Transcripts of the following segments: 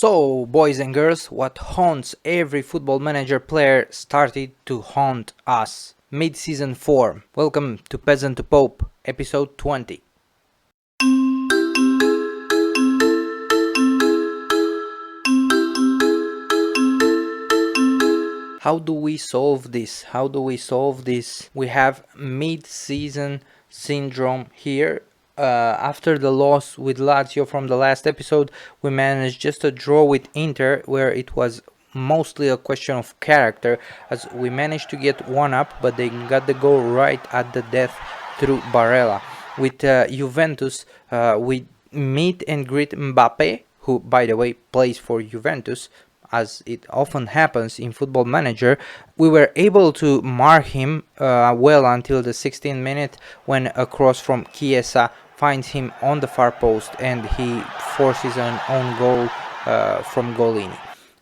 So, boys and girls, what haunts every football manager player started to haunt us. Mid-season form. Welcome to Peasant to Pope, episode 20. How do we solve this? We have mid-season syndrome here. After the loss with Lazio from the last episode, we managed just a draw with Inter, where it was mostly a question of character, as we managed to get one up, but they got the goal right at the death through Barella. With Juventus, we meet and greet Mbappe, who, by the way, plays for Juventus, as it often happens in Football Manager. We were able to mark him well until the 16th minute, when a cross from Chiesa finds him on the far post and he forces an own goal from Golini.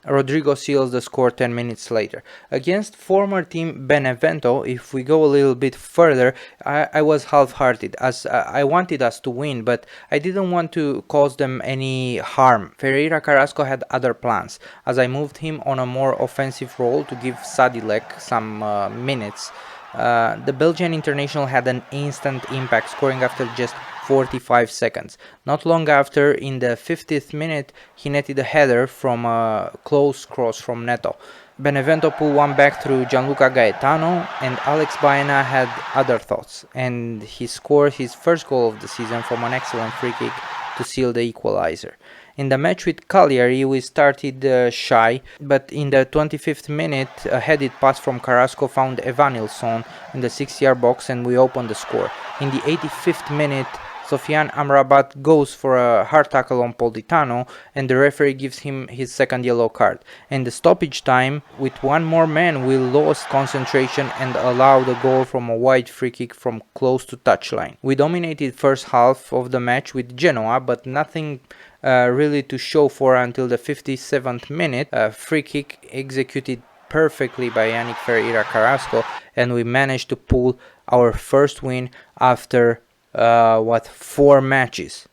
Rodrigo seals the score 10 minutes later. Against former team Benevento, if we go a little bit further, I was half-hearted, as I wanted us to win, but I didn't want to cause them any harm. Ferreira Carrasco had other plans, as I moved him on a more offensive role to give Sadilek some minutes. The Belgian international had an instant impact, scoring after just 45 seconds. Not long after, in the 50th minute, he netted a header from a close cross from Neto. Benevento pulled one back through Gianluca Gaetano, and Alex Baena had other thoughts, and he scored his first goal of the season from an excellent free kick to seal the equalizer. In the match with Cagliari, we started shy, but in the 25th minute, a headed pass from Carrasco found Evanilson in the 6-yard box and we opened the score. In the 85th minute, Sofiane Amrabat goes for a hard tackle on Politano, and the referee gives him his second yellow card. In the stoppage time, with one more man, we lost concentration and allowed a goal from a wide free kick from close to touchline. We dominated first half of the match with Genoa, but nothing really to show for until the 57th minute. A free kick executed perfectly by Yannick Ferreira Carrasco, and we managed to pull our first win after 4 matches.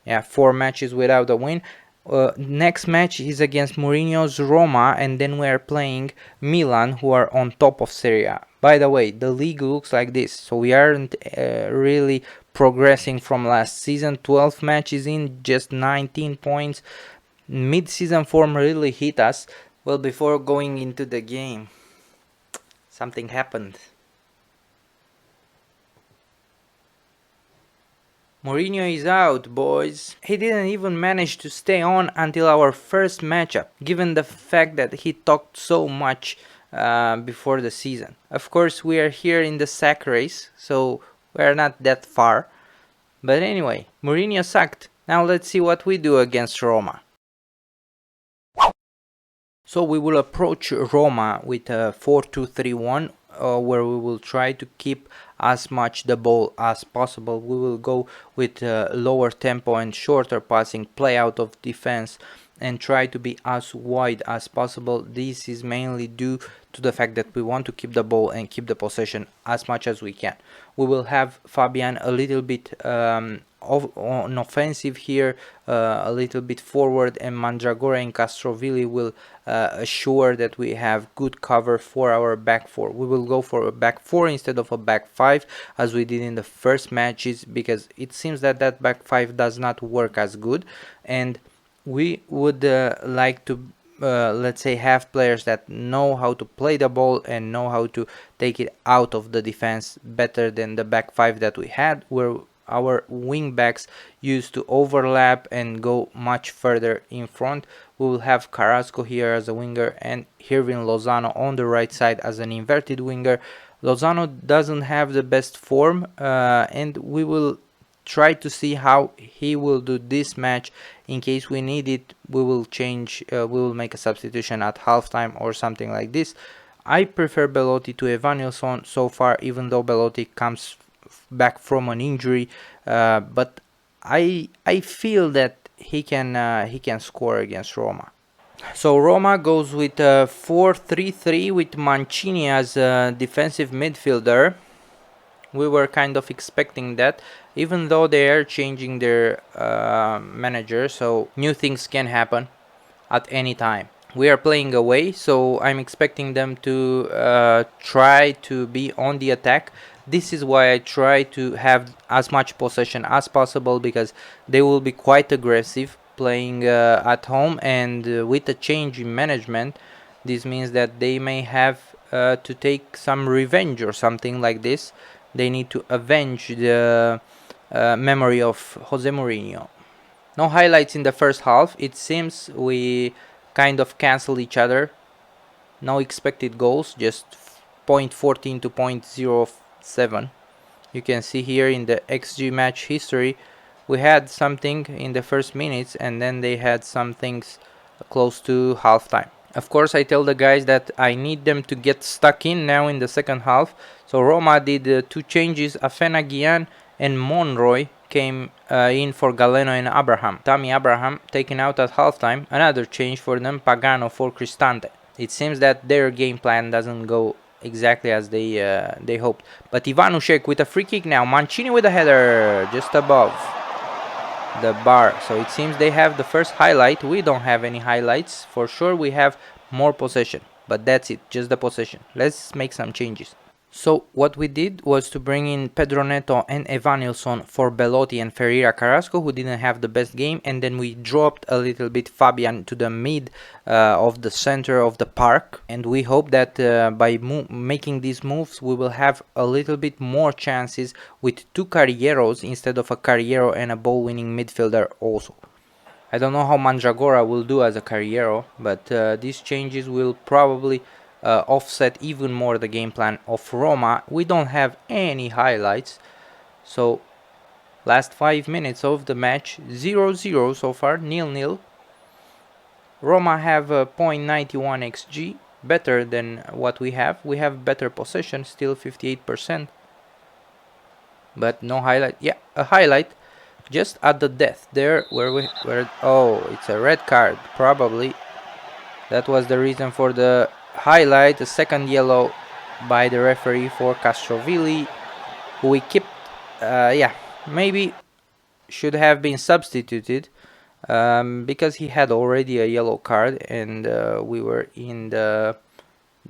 4 matches without a win. Next match is against Mourinho's Roma, and then we are playing Milan, who are on top of Serie. By the way, the league looks like this, so we aren't really progressing from last season. 12 matches in, just 19 points. Mid-season form really hit us. Well, before going into the game, something happened. Mourinho is out, boys. He didn't even manage to stay on until our first matchup, given the fact that he talked so much before the season. Of course, we are here in the sack race, so we are not that far. But anyway, Mourinho sucked. Now let's see what we do against Roma. So we will approach Roma with a 4-2-3-1, where we will try to keep as much the ball as possible. We will go with lower tempo and shorter passing, play out of defense, and try to be as wide as possible. This is mainly due to the fact that we want to keep the ball and keep the possession as much as we can. We will have Fabian a little bit on offensive here, a little bit forward, and Mandragora and Castrovilli will assure that we have good cover for our back four. We will go for a back four instead of a back five, as we did in the first matches, because it seems that back five does not work as good, and we would like to let's say have players that know how to play the ball and know how to take it out of the defense better than the back five that we had, where our wing backs used to overlap and go much further in front. We will have Carrasco here as a winger and Hirvin Lozano on the right side as an inverted winger. Lozano doesn't have the best form, and we will try to see how he will do this match. In case we need it, we will change, we will make a substitution at halftime or something like this. I prefer Belotti to Evanilson so far, even though Belotti comes back from an injury, but I feel that he can score against Roma. So Roma goes with a 4-3-3 with Mancini as a defensive midfielder. We were kind of expecting that, even though they are changing their manager, so new things can happen. at any time. We are playing away, so I'm expecting them to try to be on the attack. This is why I try to have as much possession as possible, because they will be quite aggressive playing at home, and with a change in management, this means that they may have to take some revenge or something like this. They need to avenge the memory of Jose Mourinho. No highlights in the first half. It seems we kind of cancel each other. No expected goals, just 0.14 to 0.07. You can see here in the XG match history, we had something in the first minutes, and then they had some things close to halftime. Of course, I tell the guys that I need them to get stuck in now in the second half. So Roma did 2 changes. Afena and Monroy came in for Galeno and Abraham. Tammy Abraham taken out at halftime. Another change for them, Pagano for Cristante. It seems that their game plan doesn't go exactly as they hoped. But Ivanushek with a free kick now. Mancini with a header just above the bar. So it seems they have the first highlight. We don't have any highlights. For sure we have more possession, but that's it, just the possession. Let's make some changes. So what we did was to bring in Pedro Neto and Evanilson for Belotti and Ferreira Carrasco, who didn't have the best game, and then we dropped a little bit Fabian to the mid of the center of the park, and we hope that by making these moves we will have a little bit more chances with 2 Carrieros instead of a Carriero and a ball-winning midfielder also. I don't know how Mandragora will do as a Carriero, but these changes will probably offset even more the game plan of Roma. We don't have any highlights, so last 5 minutes of the match, 0-0 so far, 0-0. Roma have a 0.91 xg, better than what we have. We have better possession, still 58%, but no highlight. Yeah, a highlight just at the death there, oh, it's a red card probably. That was the reason for the highlight. A second yellow by the referee for Castrovilli, who we kept. Yeah, maybe should have been substituted because he had already a yellow card, and we were in the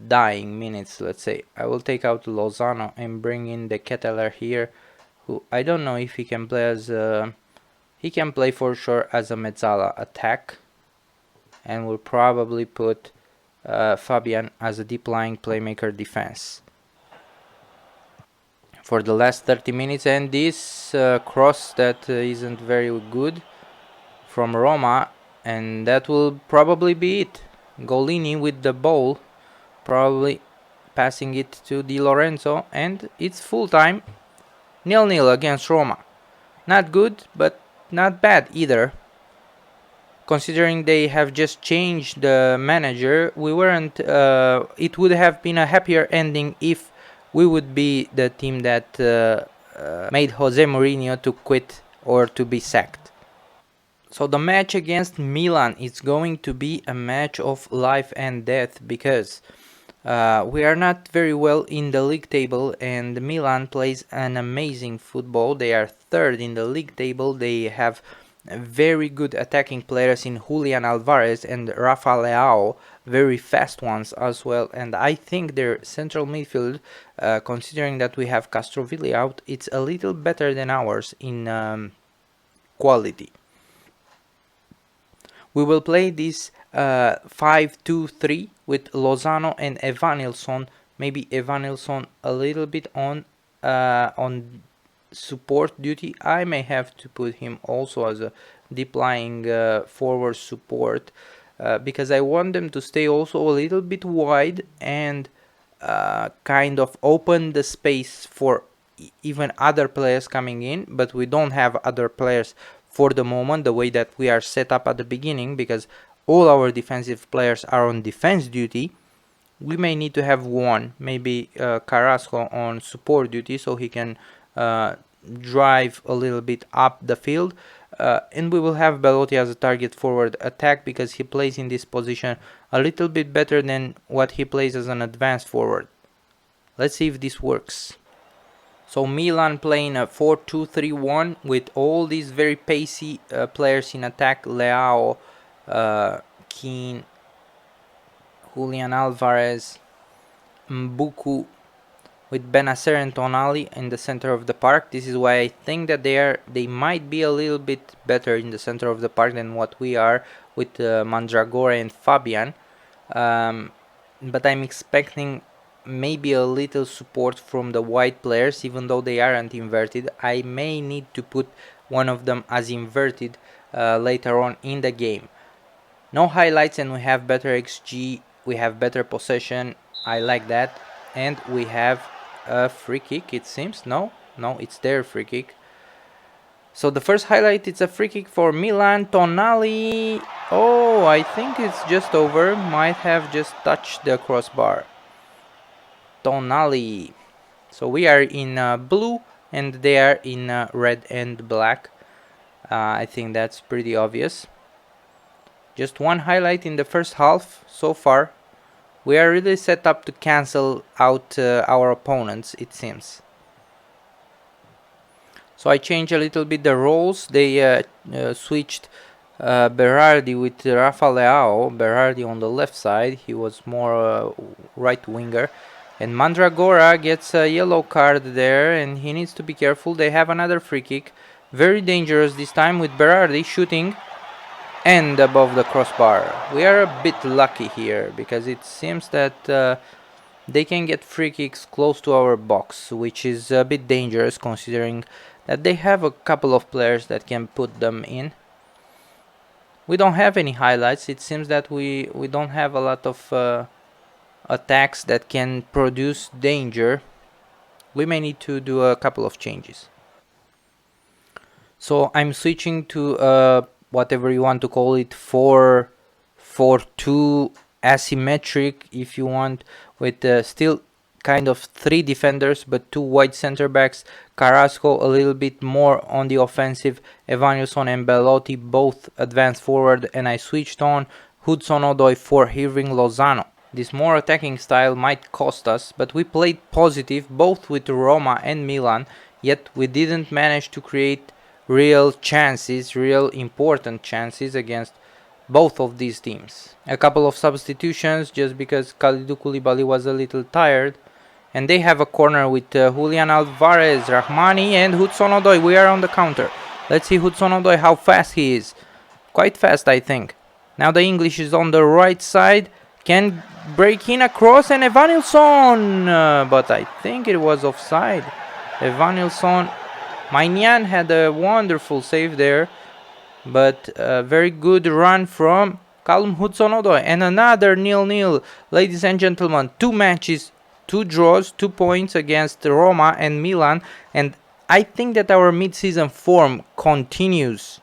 dying minutes, let's say. I will take out Lozano and bring in the Ketteler here, who I don't know if he can play as he can play for sure as a mezzala attack, and we'll probably put Fabian as a deep lying playmaker defense for the last 30 minutes. And this cross that isn't very good from Roma, and that will probably be it. Golini with the ball, probably passing it to Di Lorenzo, and it's full time. 0-0 against Roma. Not good, but not bad either. Considering they have just changed the manager, we weren't. It would have been a happier ending if we would be the team that made Jose Mourinho to quit or to be sacked. So the match against Milan is going to be a match of life and death, because we are not very well in the league table, and Milan plays an amazing football. They are third in the league table. They have very good attacking players in Julian Alvarez and Rafa Leao, very fast ones as well. And I think their central midfield, considering that we have Castrovilli out, it's a little better than ours in quality. We will play this 5-2-3 with Lozano and Evanilson. Maybe Evanilson a little bit on support duty. I may have to put him also as a deep lying forward support, because I want them to stay also a little bit wide and kind of open the space for even other players coming in. But we don't have other players for the moment, the way that we are set up at the beginning, because all our defensive players are on defense duty. We may need to have one, maybe Carrasco on support duty, so he can drive a little bit up the field, and we will have Belotti as a target forward attack, because he plays in this position a little bit better than what he plays as an advanced forward. Let's see if this works. So Milan playing a 4-2-3-1 with all these very pacey players in attack. Leao Keane, Julian Alvarez, Mbuku, with Benacer and Tonali in the center of the park. This is why I think that they might be a little bit better in the center of the park than what we are with Mandragora and Fabian. But I'm expecting maybe a little support from the white players, even though they aren't inverted. I may need to put one of them as inverted later on in the game. No highlights, and we have better XG, we have better possession. I like that. And we have a free kick, it seems. No, it's their free kick. So the first highlight, it's a free kick for Milan. Tonali, oh, I think it's just over. Might have just touched the crossbar. Tonali. So we are in blue and they are in red and black. I think that's pretty obvious. Just one highlight in the first half so far. We are really set up to cancel out our opponents, it seems. So I changed a little bit the roles. They switched Berardi with Rafa Leao. Berardi on the left side. He was more right winger. And Mandragora gets a yellow card there, and he needs to be careful. They have another free kick. Very dangerous this time with Berardi shooting and above the crossbar. We are a bit lucky here because it seems that they can get free kicks close to our box, which is a bit dangerous considering that they have a couple of players that can put them in. We don't have any highlights. It seems that we don't have a lot of attacks that can produce danger. We may need to do a couple of changes. So I'm switching to whatever you want to call it, 4-4-2 asymmetric if you want, with still kind of 3 defenders but 2 wide center backs. Carrasco a little bit more on the offensive, Evanilson and Belotti both advanced forward, and I switched on Hudson-Odoi for Hirving Lozano. This more attacking style might cost us, but we played positive both with Roma and Milan, yet we didn't manage to create real chances, real important chances against both of these teams. A couple of substitutions just because Kalidou Koulibaly was a little tired, and they have a corner with Julian Alvarez, Rahmani and Hudson-Odoi. We are on the counter. Let's see Hudson-Odoi how fast he is. Quite fast, I think. Now the English is on the right side. Can break in across, and Evanilson, but I think it was offside. Evanilson, Maignan had a wonderful save there, but a very good run from Callum Hudson-Odoi, and another 0-0. Ladies and gentlemen, 2 matches, 2 draws, 2 points against Roma and Milan, and I think that our mid-season form continues.